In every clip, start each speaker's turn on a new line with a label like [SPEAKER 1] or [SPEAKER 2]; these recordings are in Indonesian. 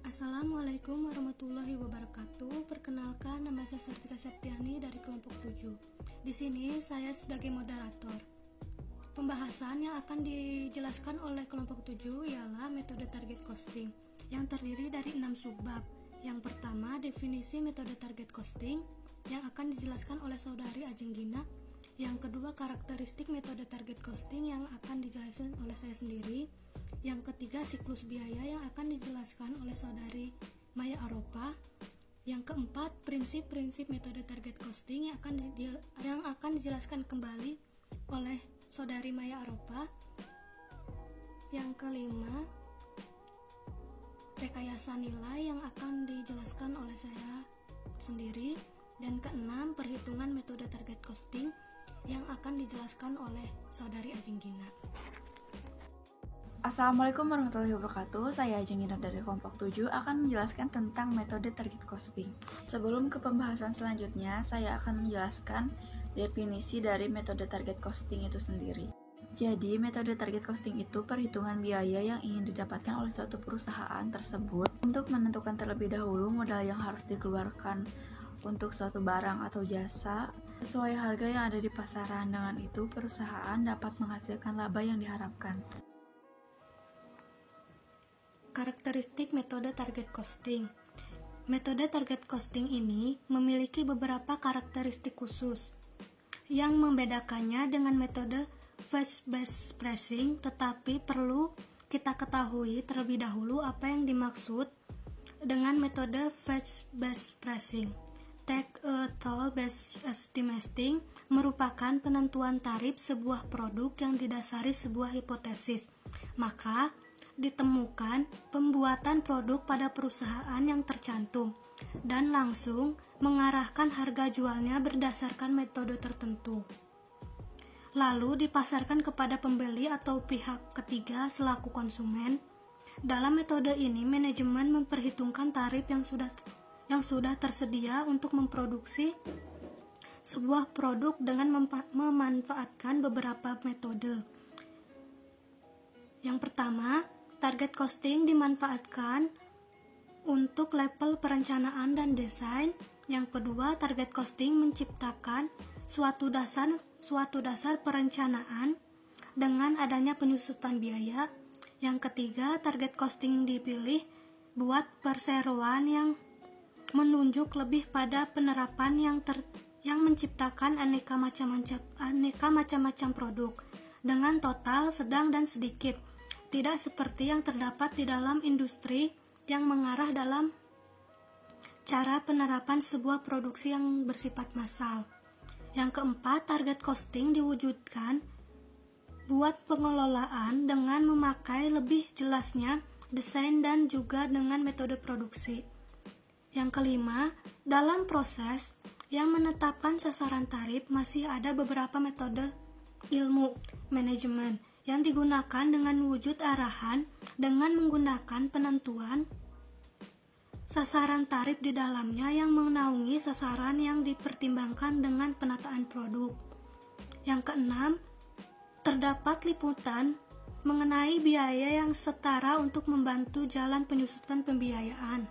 [SPEAKER 1] Assalamualaikum warahmatullahi wabarakatuh. Perkenalkan, nama saya Sartika Septiani dari kelompok 7. Di sini saya sebagai moderator. Pembahasan yang akan dijelaskan oleh kelompok 7 ialah metode target costing yang terdiri dari 6 subbab. Yang pertama, definisi metode target costing yang akan dijelaskan oleh Saudari Ajeng Gina. Yang kedua, karakteristik metode target costing yang akan dijelaskan oleh saya sendiri. Yang ketiga, siklus biaya yang akan dijelaskan oleh Saudari Maya Aropa. Yang keempat, prinsip-prinsip metode target costing yang akan dijelaskan kembali oleh Saudari Maya Aropa. Yang kelima, rekayasa nilai yang akan dijelaskan oleh saya sendiri. Dan keenam, perhitungan metode target costing yang akan dijelaskan oleh Saudari Ajeng Gina.
[SPEAKER 2] Assalamualaikum warahmatullahi wabarakatuh. Saya Ajeng Gina dari kelompok 7 akan menjelaskan tentang metode target costing. Sebelum ke pembahasan selanjutnya, saya akan menjelaskan definisi dari metode target costing itu sendiri. Jadi, metode target costing itu perhitungan biaya yang ingin didapatkan oleh suatu perusahaan tersebut untuk menentukan terlebih dahulu modal yang harus dikeluarkan untuk suatu barang atau jasa sesuai harga yang ada di pasaran. Dengan itu, perusahaan dapat menghasilkan laba yang diharapkan.
[SPEAKER 1] Karakteristik metode target costing. Metode target costing ini memiliki beberapa karakteristik khusus yang membedakannya dengan metode fast-based pricing, tetapi perlu kita ketahui terlebih dahulu apa yang dimaksud dengan metode fast-based pricing. Take a toll-based estimating merupakan penentuan tarif sebuah produk yang didasari sebuah hipotesis. Maka, ditemukan pembuatan produk pada perusahaan yang tercantum dan langsung mengarahkan harga jualnya berdasarkan metode tertentu. Lalu dipasarkan kepada pembeli atau pihak ketiga selaku konsumen. Dalam metode ini, manajemen memperhitungkan tarif yang sudah tersedia untuk memproduksi sebuah produk dengan memanfaatkan beberapa metode. Yang pertama, target costing dimanfaatkan untuk level perencanaan dan desain. Yang kedua, target costing menciptakan suatu dasar perencanaan dengan adanya penyusutan biaya. Yang ketiga, target costing dipilih buat perseroan yang menunjuk lebih pada penerapan yang menciptakan aneka macam-macam produk dengan total, sedang, dan sedikit. Tidak seperti yang terdapat di dalam industri yang mengarah dalam cara penerapan sebuah produksi yang bersifat massal. Yang keempat, target costing diwujudkan buat pengelolaan dengan memakai lebih jelasnya desain dan juga dengan metode produksi. Yang kelima, dalam proses yang menetapkan sasaran tarif masih ada beberapa metode ilmu manajemen yang digunakan dengan wujud arahan dengan menggunakan penentuan sasaran tarif di dalamnya yang menaungi sasaran yang dipertimbangkan dengan penataan produk. Yang keenam, terdapat liputan mengenai biaya yang setara untuk membantu jalan penyusutan pembiayaan.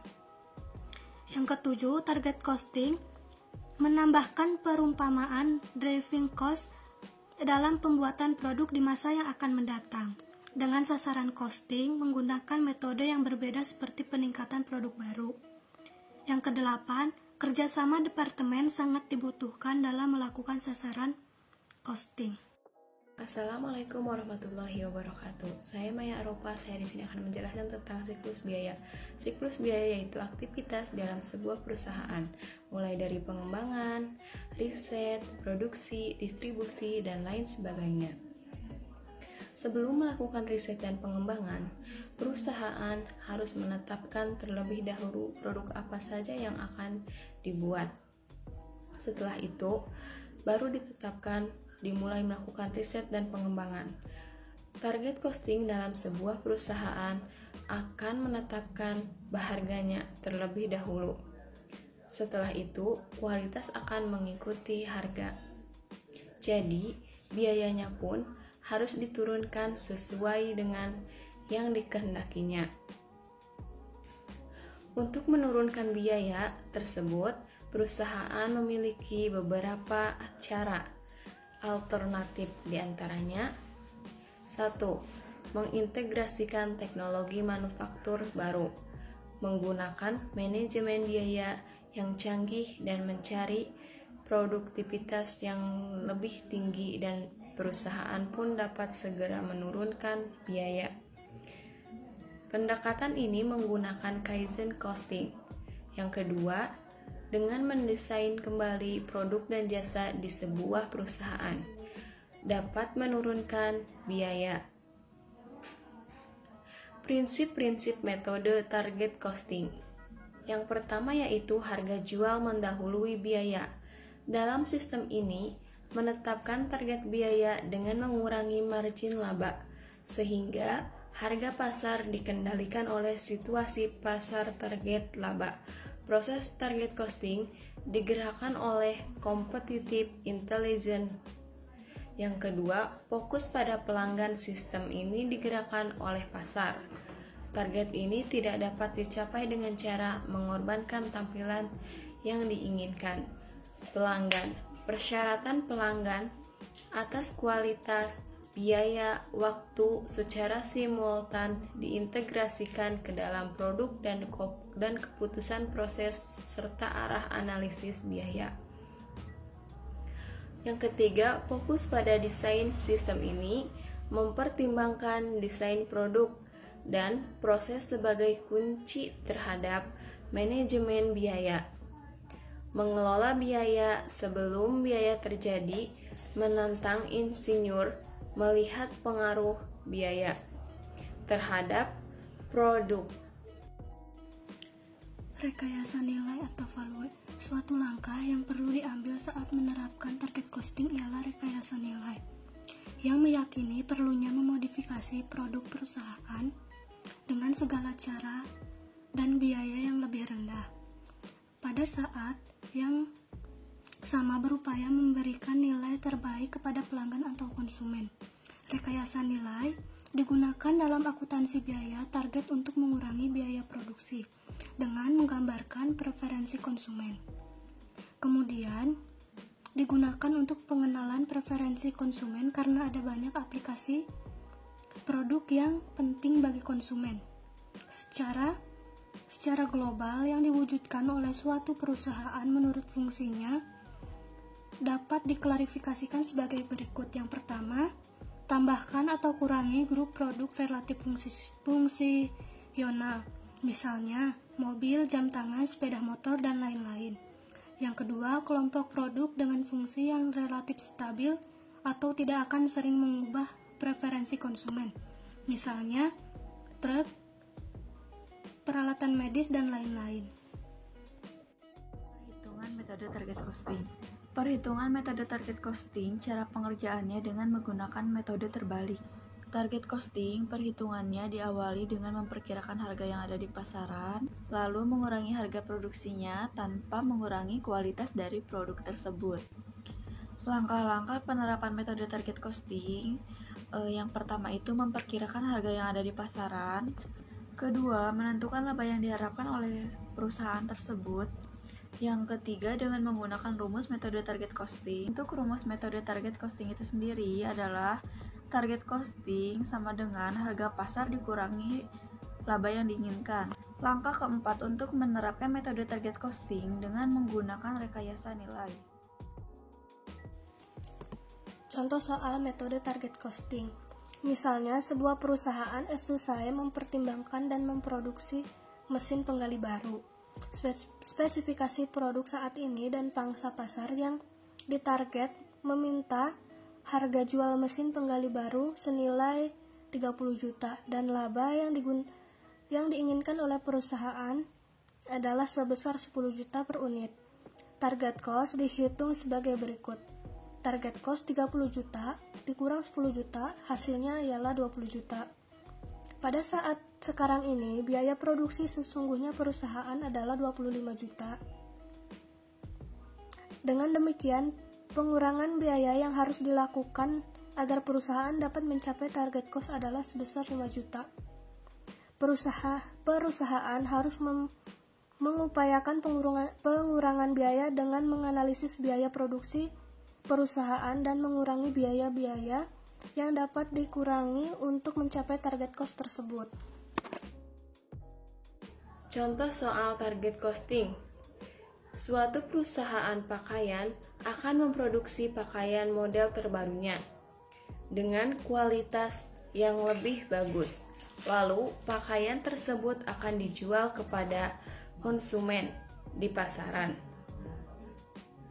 [SPEAKER 1] Yang ketujuh, target costing menambahkan perumpamaan driving cost dalam pembuatan produk di masa yang akan mendatang. Dengan sasaran costing menggunakan metode yang berbeda seperti peningkatan produk baru. Yang kedelapan, kerjasama departemen sangat dibutuhkan dalam melakukan sasaran costing.
[SPEAKER 3] Assalamualaikum warahmatullahi wabarakatuh. Saya Maya Aropa. Saya di sini akan menjelaskan tentang siklus biaya. Siklus biaya yaitu aktivitas dalam sebuah perusahaan, mulai dari pengembangan, riset, produksi, distribusi, dan lain sebagainya. Sebelum melakukan riset dan pengembangan, perusahaan harus menetapkan terlebih dahulu produk apa saja yang akan dibuat. Setelah itu, baru ditetapkan dimulai melakukan riset dan pengembangan. Target costing dalam sebuah perusahaan akan menetapkan harganya terlebih dahulu. Setelah itu, kualitas akan mengikuti harga. Jadi, biayanya pun harus diturunkan sesuai dengan yang dikehendakinya. Untuk menurunkan biaya tersebut, perusahaan memiliki beberapa cara alternatif, diantaranya 1. Mengintegrasikan teknologi manufaktur baru, menggunakan manajemen biaya yang canggih dan mencari produktivitas yang lebih tinggi, dan perusahaan pun dapat segera menurunkan biaya. Pendekatan ini menggunakan Kaizen costing. Yang kedua, dengan mendesain kembali produk dan jasa di sebuah perusahaan, dapat menurunkan biaya. Prinsip-prinsip metode target costing. Yang pertama yaitu harga jual mendahului biaya. Dalam sistem ini, menetapkan target biaya dengan mengurangi margin laba, sehingga harga pasar dikendalikan oleh situasi pasar target laba. Proses target costing digerakkan oleh competitive intelligence. Yang kedua, fokus pada pelanggan. Sistem ini digerakkan oleh pasar. Target ini tidak dapat dicapai dengan cara mengorbankan tampilan yang diinginkan pelanggan. Persyaratan pelanggan atas kualitas, biaya, waktu secara simultan diintegrasikan ke dalam produk dan keputusan proses serta arah analisis biaya. Yang ketiga, fokus pada desain. Sistem ini mempertimbangkan desain produk dan proses sebagai kunci terhadap manajemen biaya. Mengelola biaya sebelum biaya terjadi, menantang insinyur melihat pengaruh biaya terhadap produk.
[SPEAKER 1] Rekayasa nilai atau value. Suatu langkah yang perlu diambil saat menerapkan target costing ialah rekayasa nilai, yang meyakini perlunya memodifikasi produk perusahaan dengan segala cara dan biaya yang lebih rendah pada saat yang sama, berupaya memberikan nilai terbaik kepada pelanggan atau konsumen. Rekayasa nilai digunakan dalam akuntansi biaya target untuk mengurangi biaya produksi dengan menggambarkan preferensi konsumen. Kemudian, digunakan untuk pengenalan preferensi konsumen karena ada banyak aplikasi produk yang penting bagi konsumen. Secara global yang diwujudkan oleh suatu perusahaan menurut fungsinya dapat diklarifikasikan sebagai berikut. Yang pertama, tambahkan atau kurangi grup produk relatif fungsional, misalnya mobil, jam tangan, sepeda motor, dan lain-lain. Yang kedua, kelompok produk dengan fungsi yang relatif stabil atau tidak akan sering mengubah preferensi konsumen, misalnya truk, peralatan medis, dan lain-lain.
[SPEAKER 2] Perhitungan metode target costing. Perhitungan metode target costing, cara pengerjaannya dengan menggunakan metode terbalik. Target costing, perhitungannya diawali dengan memperkirakan harga yang ada di pasaran, lalu mengurangi harga produksinya tanpa mengurangi kualitas dari produk tersebut. Langkah-langkah penerapan metode target costing, yang pertama itu memperkirakan harga yang ada di pasaran. Kedua, menentukan laba yang diharapkan oleh perusahaan tersebut. Yang ketiga, dengan menggunakan rumus metode target costing. Untuk rumus metode target costing itu sendiri adalah target costing sama dengan harga pasar dikurangi laba yang diinginkan. Langkah keempat, untuk menerapkan metode target costing dengan menggunakan rekayasa nilai.
[SPEAKER 1] Contoh soal metode target costing. Misalnya, sebuah perusahaan SUSAE mempertimbangkan dan memproduksi mesin penggali baru. Spesifikasi produk saat ini dan pangsa pasar yang ditarget meminta harga jual mesin penggali baru senilai 30 juta dan laba yang diinginkan oleh perusahaan adalah sebesar 10 juta per unit. Target cost dihitung sebagai berikut. Target cost 30 juta dikurang 10 juta, hasilnya ialah 20 juta. Pada saat sekarang ini, biaya produksi sesungguhnya perusahaan adalah 25 juta. Dengan demikian, Pengurangan biaya yang harus dilakukan agar perusahaan dapat mencapai target cost adalah sebesar 5 juta. Perusahaan harus mengupayakan pengurangan biaya dengan menganalisis biaya produksi perusahaan dan mengurangi biaya-biaya yang dapat dikurangi untuk mencapai target cost tersebut.
[SPEAKER 3] Contoh soal target costing. Suatu perusahaan pakaian akan memproduksi pakaian model terbarunya dengan kualitas yang lebih bagus. Lalu, pakaian tersebut akan dijual kepada konsumen di pasaran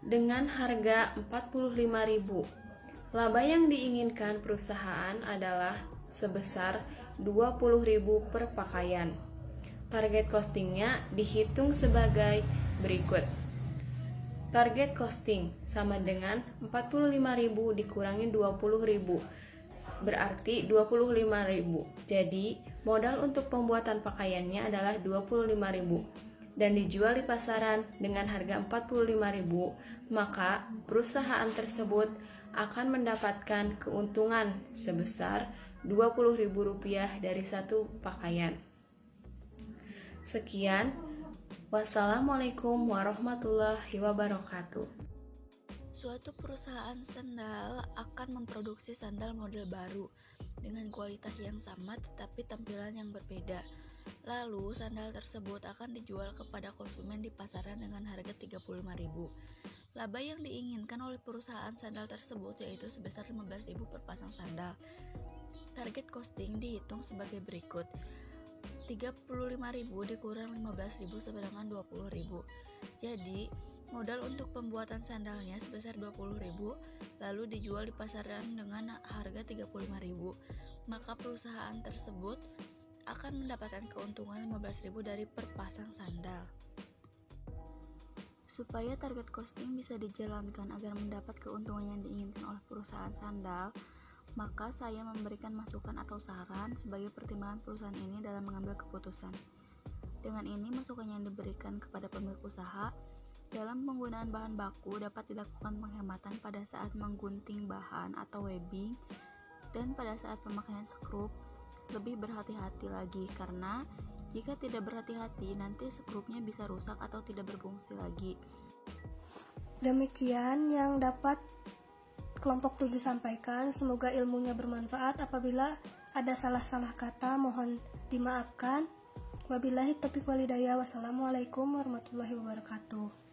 [SPEAKER 3] dengan harga 45.000. Laba yang diinginkan perusahaan adalah sebesar 20.000 per pakaian. Target costingnya dihitung sebagai berikut. Target costing sama dengan 45.000 dikurangi 20.000, berarti 25.000. Jadi, modal untuk pembuatan pakaiannya adalah 25.000 dan dijual di pasaran dengan harga 45.000, maka perusahaan tersebut akan mendapatkan keuntungan sebesar Rp20.000 dari satu pakaian. Sekian, wassalamualaikum warahmatullahi wabarakatuh.
[SPEAKER 2] Suatu perusahaan sandal akan memproduksi sandal model baru dengan kualitas yang sama tetapi tampilan yang berbeda. Lalu, sandal tersebut akan dijual kepada konsumen di pasaran dengan harga Rp35.000. Laba yang diinginkan oleh perusahaan sandal tersebut yaitu sebesar Rp15.000 per pasang sandal. Target costing dihitung sebagai berikut. Rp35.000 dikurang Rp15.000 sedangkan Rp20.000. Jadi, modal untuk pembuatan sandalnya sebesar Rp20.000 lalu dijual di pasaran dengan harga Rp35.000. Maka perusahaan tersebut akan mendapatkan keuntungan Rp15.000 dari per pasang sandal. Supaya target costing bisa dijalankan agar mendapat keuntungan yang diinginkan oleh perusahaan sandal, maka saya memberikan masukan atau saran sebagai pertimbangan perusahaan ini dalam mengambil keputusan. Dengan ini, masukan yang diberikan kepada pemilik usaha dalam penggunaan bahan baku dapat dilakukan penghematan pada saat menggunting bahan atau webbing, dan pada saat pemakaian skrup lebih berhati-hati lagi karena jika tidak berhati-hati nanti skrupnya bisa rusak atau tidak berfungsi lagi.
[SPEAKER 1] Demikian yang dapat kelompok 7 sampaikan. Semoga ilmunya bermanfaat. Apabila ada salah-salah kata mohon dimaafkan. Wabillahi taufiq wal hidayah. Wassalamualaikum warahmatullahi wabarakatuh.